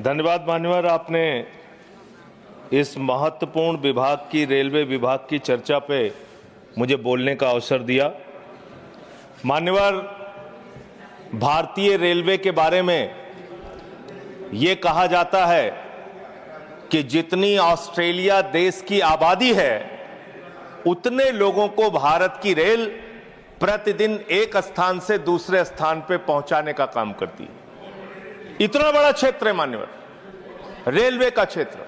धन्यवाद मान्यवर, आपने इस महत्वपूर्ण विभाग की, रेलवे विभाग की चर्चा पे मुझे बोलने का अवसर दिया। मान्यवर, भारतीय रेलवे के बारे में ये कहा जाता है कि जितनी ऑस्ट्रेलिया देश की आबादी है उतने लोगों को भारत की रेल प्रतिदिन एक स्थान से दूसरे स्थान पे पहुंचाने का काम करती है। इतना बड़ा क्षेत्र है मान्यवर, रेलवे का क्षेत्र।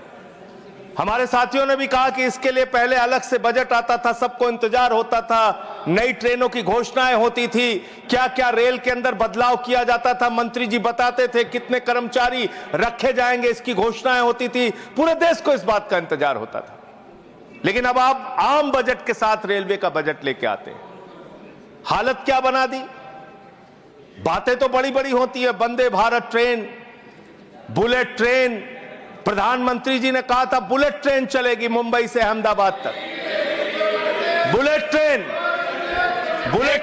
हमारे साथियों ने भी कहा कि इसके लिए पहले अलग से बजट आता था, सबको इंतजार होता था, नई ट्रेनों की घोषणाएं होती थी, क्या क्या रेल के अंदर बदलाव किया जाता था, मंत्री जी बताते थे कितने कर्मचारी रखे जाएंगे, इसकी घोषणाएं होती थी, पूरे देश को इस बात का इंतजार होता था। लेकिन अब आप आम बजट के साथ रेलवे का बजट लेके आते हैं, हालत क्या बना दी। बातें तो बड़ी बड़ी होती है, Vande Bharat train, bullet train, प्रधानमंत्री जी ने कहा था बुलेट ट्रेन चलेगी मुंबई से अहमदाबाद तक। बुलेट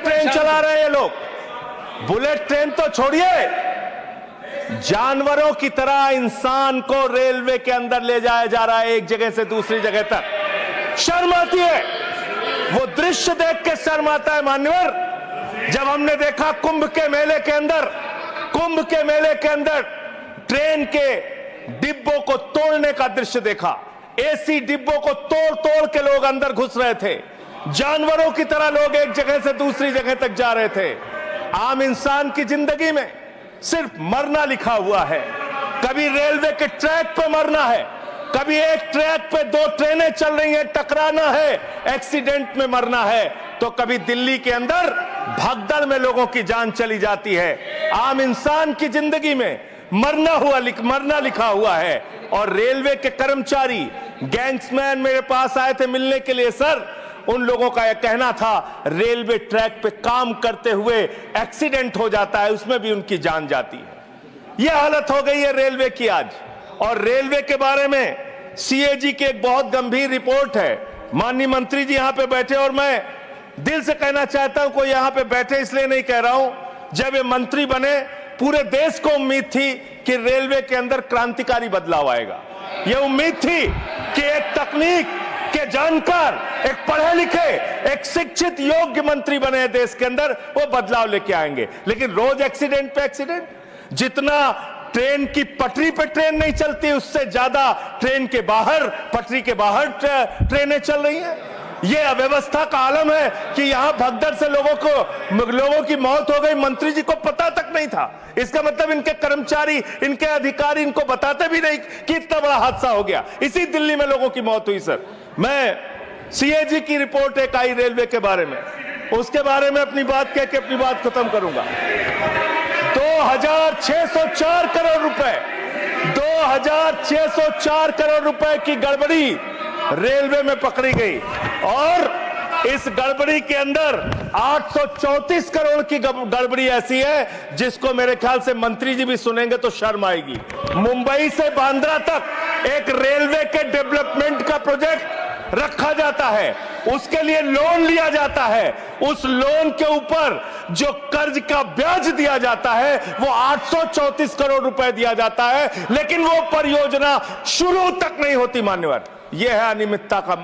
ट्रेन चला रहे हैं लोग। बुलेट ट्रेन तो छोड़िए, जानवरों की तरह इंसान को रेलवे के अंदर ले जाया जा रहा है, एक जगह से दूसरी जगह तक। शर्म आती है, वो दृश्य देख के शर्म आता है मान्यवर। जब हमने देखा कुंभ के मेले के अंदर ट्रेन के डिब्बों को तोड़ने का दृश्य देखा, एसी डिब्बों को तोड़ तोड़ के लोग अंदर घुस रहे थे, जानवरों की तरह लोग एक जगह से दूसरी जगह तक जा रहे थे। आम इंसान की जिंदगी में सिर्फ मरना लिखा हुआ है। कभी रेलवे के ट्रैक पे मरना है, कभी एक ट्रैक पे दो ट्रेनें चल रही हैं, टकराना है, एक्सीडेंट में मरना है, तो कभी दिल्ली के अंदर भगदड़ में लोगों की जान चली जाती है। आम इंसान की जिंदगी में मरना लिखा हुआ है। और रेलवे के कर्मचारी, गैंग्समैन मेरे पास आए थे मिलने के लिए। सर, उन लोगों का यह कहना था रेलवे ट्रैक पे काम करते हुए एक्सीडेंट हो जाता है, उसमें भी उनकी जान जाती है। यह हालत हो गई है रेलवे की आज। और रेलवे के बारे में सीएजी की एक बहुत गंभीर रिपोर्ट है। माननीय मंत्री जी यहां पे बैठे, और मैं दिल से कहना चाहता हूं, कोई यहां पे बैठे इसलिए नहीं कह रहा हूं, जब ये मंत्री बने पूरे देश को उम्मीद थी कि रेलवे के अंदर क्रांतिकारी बदलाव आएगा। यह उम्मीद थी कि एक तकनीक के जानकार, एक पढ़े लिखे, एक शिक्षित योग्य मंत्री बने देश के अंदर, वो बदलाव लेके आएंगे। लेकिन रोज एक्सीडेंट पे एक्सीडेंट। जितना ट्रेन की पटरी पे ट्रेन नहीं चलती, उससे ज्यादा ट्रेन के बाहर, पटरी के बाहर ट्रेनें चल रही हैं। यह अव्यवस्था का आलम है कि यहां भगदड़ से लोगों की मौत हो गई, मंत्री जी को पता तक नहीं था। इसका मतलब इनके कर्मचारी, इनके अधिकारी इनको बताते भी नहीं कि इतना बड़ा हादसा हो गया। इसी दिल्ली में लोगों की मौत हुई। सर, मैं सीएजी की रिपोर्ट एक आई रेलवे के बारे में, उसके बारे में अपनी बात कह के अपनी बात खत्म करूंगा। 2604 करोड़ रुपए, 2604 करोड़ रुपए की गड़बड़ी रेलवे में पकड़ी गई। और इस गड़बड़ी के अंदर 834 करोड़ की गड़बड़ी ऐसी है जिसको मेरे ख्याल से मंत्री जी भी सुनेंगे तो शर्म आएगी। मुंबई से बांद्रा तक एक रेलवे के डेवलपमेंट का प्रोजेक्ट रखा जाता है, उसके लिए लोन लिया जाता है, उस लोन के ऊपर जो कर्ज का ब्याज दिया जाता है वो 834 करोड़ रुपए दिया जाता है, लेकिन वो परियोजना शुरू तक नहीं होती। मान्यवर, यह है अनियमितता का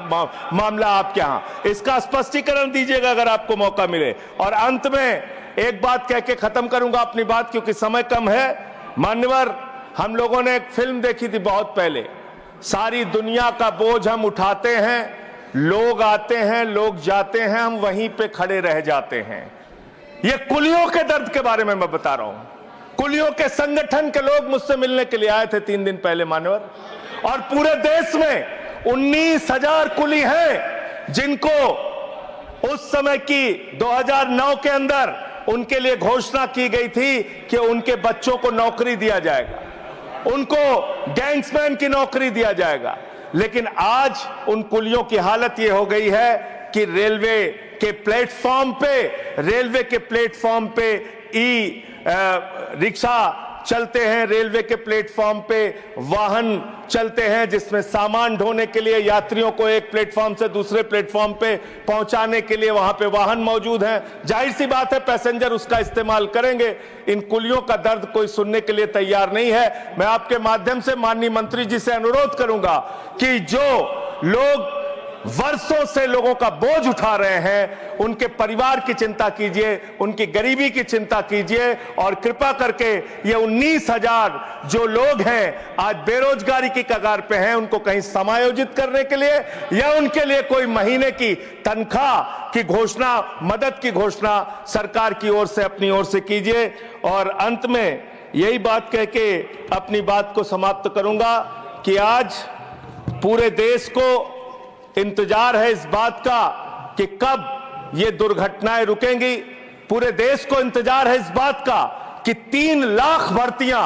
मामला आपके यहां। इसका स्पष्टीकरण दीजिएगा अगर आपको मौका मिले। और अंत में एक बात कह के खत्म करूंगा अपनी बात, क्योंकि समय कम है। मान्यवर, हम लोगों ने एक फिल्म देखी थी बहुत पहले, सारी दुनिया का बोझ हम उठाते हैं, लोग आते हैं, लोग जाते हैं, हम वहीं पे खड़े रह जाते हैं। ये कुलियों के दर्द के बारे में मैं बता रहा हूं। कुलियों के संगठन के लोग मुझसे मिलने के लिए आए थे 3 दिन पहले मान्यवर, और पूरे देश में 19,000 कुली हैं जिनको उस समय की 2009 के अंदर उनके लिए घोषणा की गई थी कि उनके बच्चों को नौकरी दिया जाएगा, उनको गैंग्समैन की नौकरी दिया जाएगा। लेकिन आज उन कुलियों की हालत यह हो गई है कि रेलवे के प्लेटफॉर्म पे ई रिक्शा चलते हैं, रेलवे के प्लेटफॉर्म पे वाहन चलते हैं जिसमें सामान ढोने के लिए यात्रियों को एक प्लेटफॉर्म से दूसरे प्लेटफॉर्म पे पहुंचाने के लिए वहां पे वाहन मौजूद हैं। जाहिर सी बात है पैसेंजर उसका इस्तेमाल करेंगे। इन कुलियों का दर्द कोई सुनने के लिए तैयार नहीं है। मैं आपके माध्यम से माननीय मंत्री जी से अनुरोध करूंगा कि जो लोग वर्षों से लोगों का बोझ उठा रहे हैं, उनके परिवार की चिंता कीजिए, उनकी गरीबी की चिंता कीजिए और कृपा करके ये 19,000 जो लोग हैं आज बेरोजगारी की कगार पे हैं, उनको कहीं समायोजित करने के लिए या उनके लिए कोई महीने की तनख्वाह की घोषणा, मदद की घोषणा सरकार की ओर से अपनी ओर से कीजिए। और अंत में यही बात कह के अपनी बात को समाप्त करूंगा कि आज पूरे देश को इंतजार है इस बात का कि कब ये दुर्घटनाएं रुकेंगी। पूरे देश को इंतजार है इस बात का कि 3 लाख भर्तियां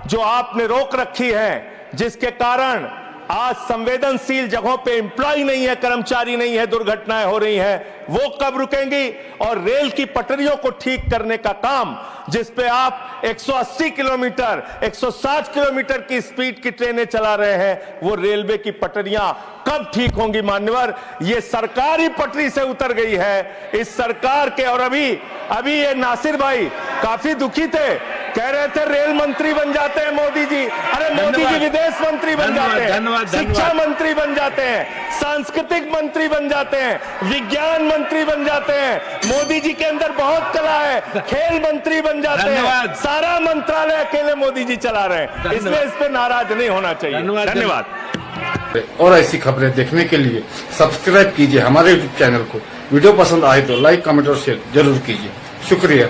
जो आपने रोक रखी हैं, जिसके कारण आज संवेदनशील जगहों पे एम्प्लॉय नहीं है, कर्मचारी नहीं है, दुर्घटनाएं हो रही हैं, वो कब रुकेंगी। और रेल की पटरियों को ठीक करने का काम जिस पे आप 180 किलोमीटर 160 किलोमीटर की स्पीड की ट्रेनें चला रहे हैं, वो रेलवे की पटरियां कब ठीक होंगी मान्यवर। ये सरकारी पटरी से उतर गई है इस सरकार के। और अभी ये नासिर भाई काफी दुखी थे, कह रहे थे रेल मंत्री बन जाते हैं मोदी जी। अरे मोदी जी विदेश मंत्री बन जाते हैं, शिक्षा मंत्री बन जाते हैं, सांस्कृतिक मंत्री बन जाते हैं, विज्ञान मंत्री बन जाते हैं। मोदी जी के अंदर बहुत कला है, खेल मंत्री बन जाते हैं। सारा मंत्रालय अकेले मोदी जी चला रहे हैं, इसलिए इस पे नाराज नहीं होना चाहिए। धन्यवाद। और ऐसी खबरें देखने के लिए सब्सक्राइब कीजिए हमारे यूट्यूब चैनल को। वीडियो पसंद आए तो लाइक, कमेंट और शेयर जरूर कीजिए। शुक्रिया।